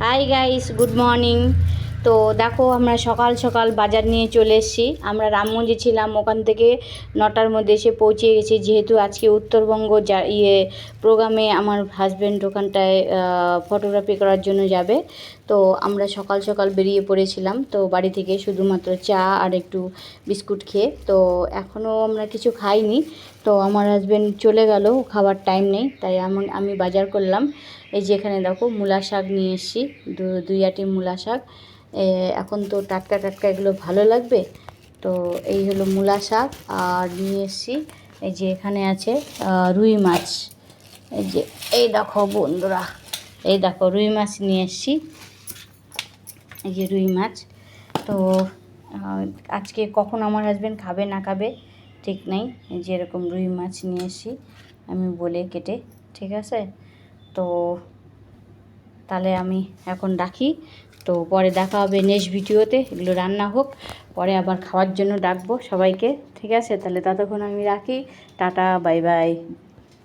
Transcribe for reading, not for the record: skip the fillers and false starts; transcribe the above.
Hi guys, good morning. তো দেখো, আমরা সকাল সকাল বাজার নিয়ে চলে এসেছি। আমরা রামগঞ্জে ছিলাম, ওখান থেকে 9টার মধ্যে এসে পৌঁছে গেছি, যেহেতু আজকে উত্তরবঙ্গ প্রোগ্রামে আমার হাজব্যান্ড ওখানটায় ফটোগ্রাফি করার জন্য যাবে। তো আমরা সকাল সকাল বেরিয়ে পড়েছিলাম, তো বাড়ি থেকে শুধুমাত্র চা আর একটু বিস্কুট খেয়ে। তো এখনও আমরা কিছু খাইনি, তো আমার হাজব্যান্ড চলে গেল, খাবার টাইম নেই, তাই আমি বাজার করলাম। এই যে এখানে দেখো, মূলা শাক নিয়ে এসেছি, দুই আটি মূলা শাক। এখন তো টাটকা টাটকা এগুলো ভালো লাগবে। তো এই হলো মূলা শাক। আর নিয়ে এসেছি এই যে এখানে আছে রুই মাছ। এই দেখো বন্ধুরা, এই দেখো রুই মাছ নিয়ে এসেছি। এই যে রুই মাছ। তো আজকে কখন আমার হাজব্যান্ড খাবে না খাবে ঠিক নেই। এই যে এরকম রুই মাছ নিয়ে এসেছি আমি বলে কেটে, ঠিক আছে। তো তাহলে আমি এখন রাখি, তো পরে দেখা হবে নেক্সট ভিডিওতে। এগুলো রান্না হোক, পরে আবার খাওয়ার জন্য ডাকবো সবাইকে, ঠিক আছে। তাহলে ততক্ষণ আমি রাখি, টাটা, বাই বাই।